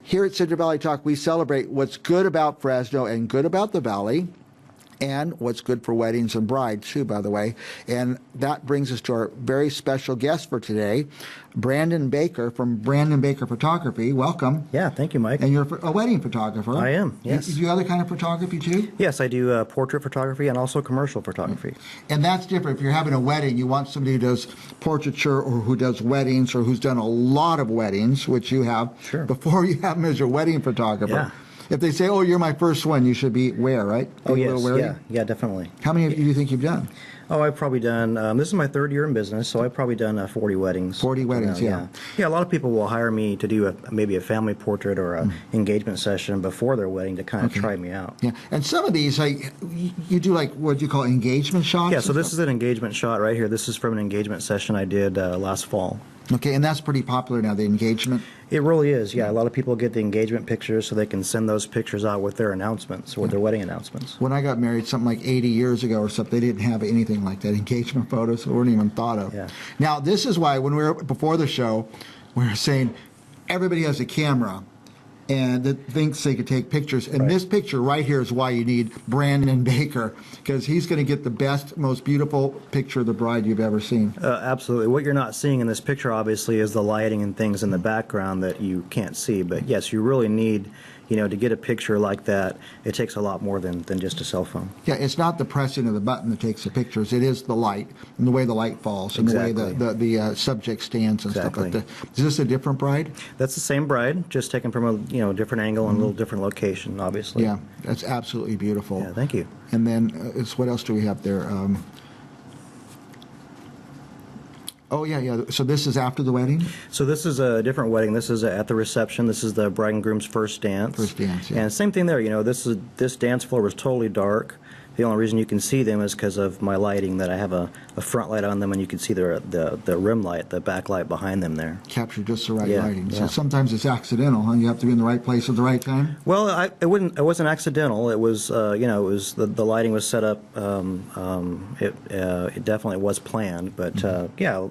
Here at Central Valley Talk, we celebrate what's good about Fresno and good about the Valley, and what's good for weddings and brides, too, by the way. And that brings us to our very special guest for today, Brandon Baker from Brandon Baker Photography. Welcome. Yeah, thank you, Mike. And you're a wedding photographer. I am, yes. You do other kind of photography, too? Yes, I do portrait photography and also commercial photography. And that's different. If you're having a wedding, you want somebody who does portraiture or who does weddings or who's done a lot of weddings, which you have, Sure. before you have them as your wedding photographer. Yeah. If they say, oh, you're my first one, you should be where, right? Oh, Be a little yes, wary? yeah, definitely. How many do you think you've done? Oh, I've probably done, this is my third year in business, so I've probably done 40 weddings. 40 weddings, yeah. Yeah, a lot of people will hire me to do maybe a family portrait or a engagement session before their wedding to kind of try me out. Yeah, and some of these, like, you do like, what do you call engagement shots? Yeah, so this is an engagement shot right here. This is from an engagement session I did last fall. Okay, and that's pretty popular now, the engagement? It really is, yeah. A lot of people get the engagement pictures so they can send those pictures out with their announcements, with their wedding announcements. When I got married, something like 80 years ago or something, they didn't have anything like that. Engagement photos weren't even thought of. Yeah. Now, this is why when we were before the show, we were saying everybody has a camera and that thinks they could take pictures. And Right. this picture right here is why you need Brandon Baker, because he's going to get the best, most beautiful picture of the bride you've ever seen. Absolutely. What you're not seeing in this picture, obviously, is the lighting and things in the background that you can't see. But yes, you really need, to get a picture like that, it takes a lot more than just a cell phone. Yeah, it's not the pressing of the button that takes the pictures. It is the light and the way the light falls and the way the subject stands and stuff like that. Is this a different bride? That's the same bride, just taken from a different angle and a little different location, obviously. Yeah, that's absolutely beautiful. Yeah, thank you. And then, what else do we have there? Oh, yeah. So this is after the wedding? So this is a different wedding. This is at the reception. This is the bride and groom's first dance. First dance, yeah. And same thing there. This dance floor was totally dark. The only reason you can see them is because of my lighting, that I have a front light on them, and you can see the rim light, the back light behind them there. Capture just the right Yeah, lighting. So yeah. sometimes it's accidental, huh? You have to be in the right place at the right time? Well, it wasn't accidental. It was, it was the lighting was set up. It definitely was planned, but yeah,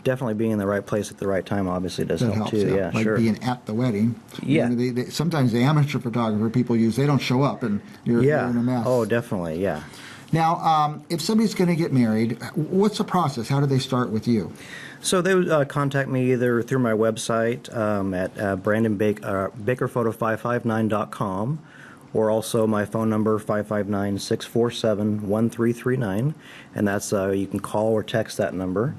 definitely being in the right place at the right time obviously does That help helps, too. yeah. Yeah, Like sure. being at the wedding. Yeah. Sometimes the amateur photographer people use, they don't show up and you're in a mess. Oh, definitely. Yeah. Now, if somebody's going to get married, what's the process? How do they start with you? So they would contact me either through my website at bakerphoto559.com, or also my phone number 559-647-1339, and that's you can call or text that number.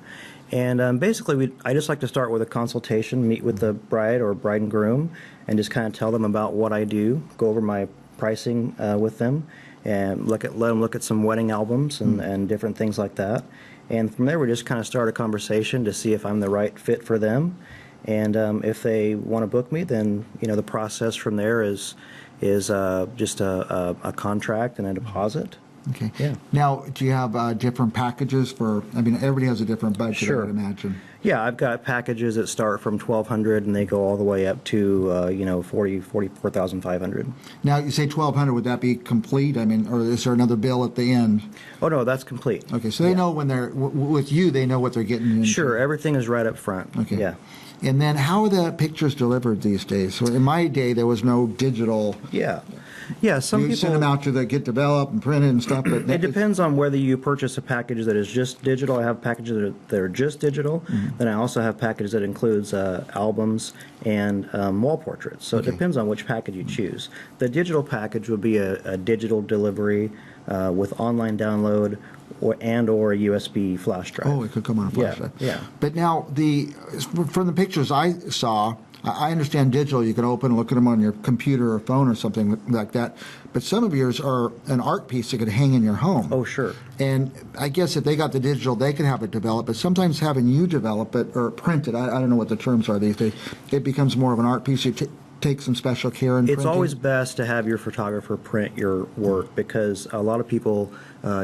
And basically, I just like to start with a consultation, meet with the bride or bride and groom, and just kind of tell them about what I do, go over my pricing with them, and let them look at some wedding albums and different things like that. And from there, we just kind of start a conversation to see if I'm the right fit for them. And if they want to book me, then the process from there is just a contract and a deposit. Okay. Yeah. Now, do you have different packages for, everybody has a different budget, Sure. I would imagine. Yeah, I've got packages that start from $1,200 and they go all the way up to $44,500. Now, you say $1,200, would that be complete? Or is there another bill at the end? Oh no, that's complete. Okay, so they know when they're, with you, they know what they're getting into. Sure, everything is right up front. Okay. Yeah. And then how are the pictures delivered these days? So in my day, there was no digital. Yeah. Yeah, some You people send them out to get developed and printed and stuff. But it depends on whether you purchase a package that is just digital. I have packages that are just digital. Then I also have packages that includes albums and wall portraits. So it depends on which package you choose. The digital package would be a digital delivery with online download or a USB flash drive. Oh, it could come on a flash drive. Yeah. But now, from the pictures I saw, I understand digital, you can open and look at them on your computer or phone or something like that. But some of yours are an art piece that could hang in your home. Oh, sure. And I guess if they got the digital, they could have it developed. But sometimes having you develop it or print it, I don't know what the terms are these days, it becomes more of an art piece. You take some special care in It's printing. always best to have your photographer print your work because a lot of people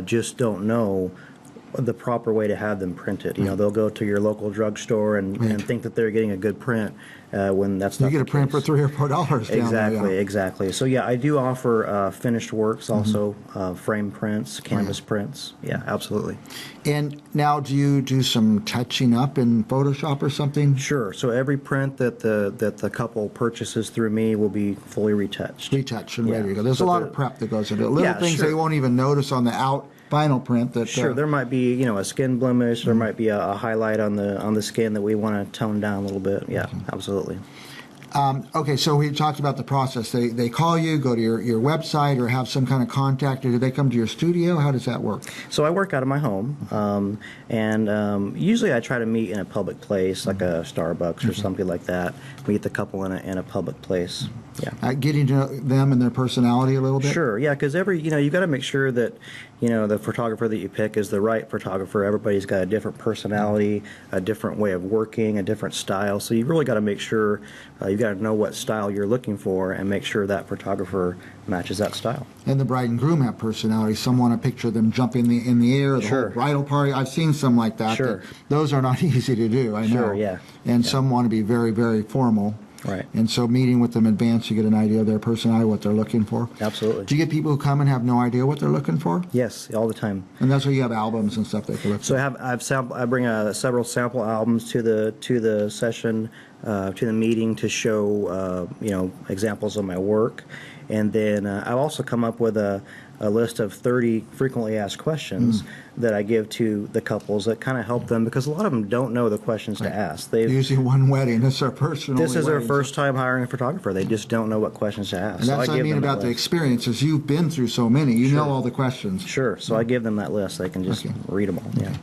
just don't know the proper way to have them printed. You know, they'll go to your local drugstore and think that they're getting a good print when that's not You get the a print case. for $3 or $4 down there, Exactly, yeah. exactly. So yeah, I do offer finished works, also frame prints, canvas prints. Yeah, absolutely. And now, do you do some touching up in Photoshop or something? Sure. So every print that the couple purchases through me will be fully retouched. Retouch and Yeah. ready to go. There's So a lot the- of prep that goes into it. Little Yeah, things sure. they won't even notice on the out final print. That Sure, there might be, you know, a skin blemish. There might be a highlight on the skin that we want to tone down a little bit. Yeah, absolutely. Okay, so we talked about the process. They call you, go to your website, or have some kind of contact, or do they come to your studio? How does that work? So I work out of my home, and usually I try to meet in a public place, like a Starbucks or something like that. Meet the couple in a public place. Yeah. Getting to know them and their personality a little bit? Sure, yeah, because you've got to make sure that, the photographer that you pick is the right photographer. Everybody's got a different personality, a different way of working, a different style. So you've really got to make sure, you've got to know what style you're looking for and make sure that photographer matches that style. And the bride and groom have personality. Some want to picture them jumping in the air, the Sure. whole bridal party. I've seen some like that. Sure. Those are not easy to do, I know. Sure, yeah. And Yeah. some want to be very, very formal. Right. And so meeting with them in advance, you get an idea of their personality, what they're looking for. Absolutely. Do you get people who come and have no idea what they're looking for? Yes, all the time. And that's why you have albums and stuff they can look So for. I bring several sample albums to the session, to the meeting to show examples of my work, and then I've also come up with a list of 30 frequently asked questions that I give to the couples that kind of help them, because a lot of them don't know the questions to ask. Usually one wedding. It's their personal This is their wedding. first time hiring a photographer. They just don't know what questions to ask. And that's what I give mean them about that the list. experiences. You've been through so many. You know all the questions. Sure. So I give them that list. They can just Okay. read them all. Yeah.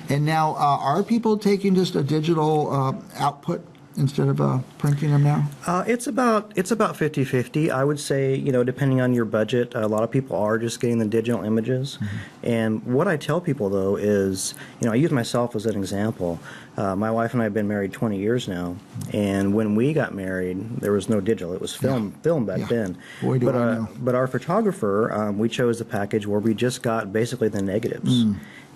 And now, are people taking just a digital output instead of printing them now? It's about 50-50. I would say, depending on your budget, a lot of people are just getting the digital images. And what I tell people, though, is, I use myself as an example. My wife and I have been married 20 years now, and when we got married, there was no digital. It was film back Yeah. then. Boy, do I know. But our photographer, we chose the package where we just got basically the negatives.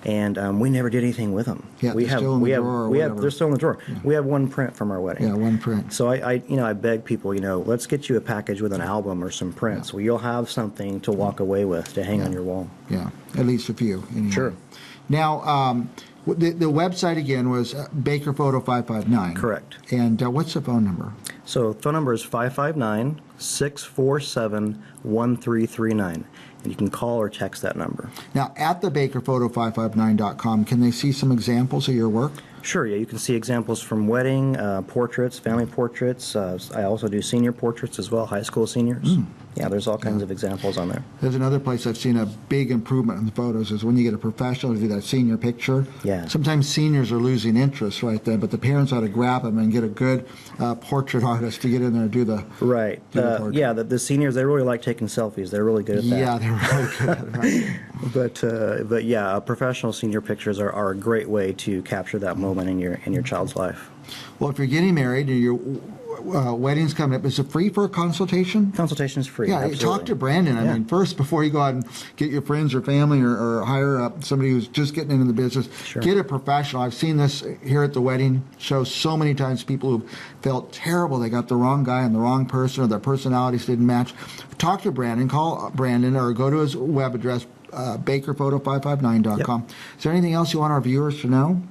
And we never did anything with them. Yeah, they're still in the drawer or whatever. They're still in the drawer. We have one print from our wedding. Yeah, one print. So I beg people, let's get you a package with an album or some prints where you'll have something to walk away with to hang on your wall. Yeah, at least a few. Anyway. Sure. Now, the website again was Baker Photo 559. Correct. And what's the phone number? So phone number is 559-647-1339. And you can call or text that number. Now, at the bakerphoto559.com, can they see some examples of your work? Sure, yeah, you can see examples from wedding, portraits, family portraits. I also do senior portraits as well, high school seniors. Yeah, there's all kinds of examples on there. There's another place I've seen a big improvement in the photos is when you get a professional to do that senior picture. Yeah. Sometimes seniors are losing interest right then, but the parents ought to grab them and get a good portrait artist to get in there and do the Right. do the portrait. Yeah, the seniors, they really like taking selfies. They're really good at that. Yeah, they're really good at it, right? But yeah, professional senior pictures are a great way to capture that moment in your child's life. Well, if you're getting married and your wedding's coming up, is it free for a consultation? Consultation is free. Yeah, absolutely. talk to Brandon. I Yeah. mean, first, before you go out and get your friends or family or hire somebody who's just getting into the business, Sure. get a professional. I've seen this here at the wedding show so many times. People who felt terrible. They got the wrong guy and the wrong person, or their personalities didn't match. Talk to Brandon. Call Brandon or go to his web address, bakerphoto559.com. Is there anything else you want our viewers to know?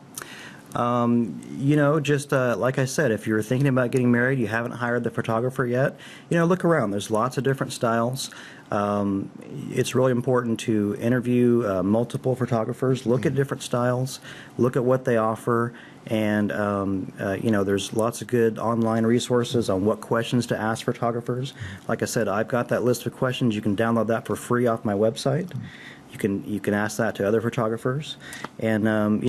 Just like I said, if you're thinking about getting married, you haven't hired the photographer yet, look around. There's lots of different styles. It's really important to interview multiple photographers, look at different styles, look at what they offer, and there's lots of good online resources on what questions to ask photographers. Like I said, I've got that list of questions. You can download that for free off my website. You can ask that to other photographers, and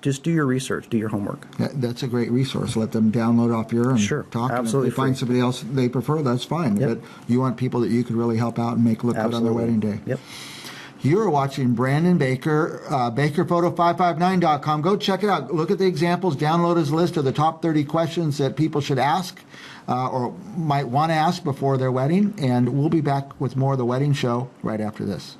just do your research, do your homework. That's a great resource. Let them download off your and Sure, talk. absolutely If they find free. somebody else they prefer, that's fine. Yep. But you want people that you could really help out and make look good on their Absolutely. wedding day. Yep. You're watching Brandon Baker, bakerphoto559.com. Go check it out. Look at the examples. Download his list of the top 30 questions that people should ask or might want to ask before their wedding. And we'll be back with more of The Wedding Show right after this.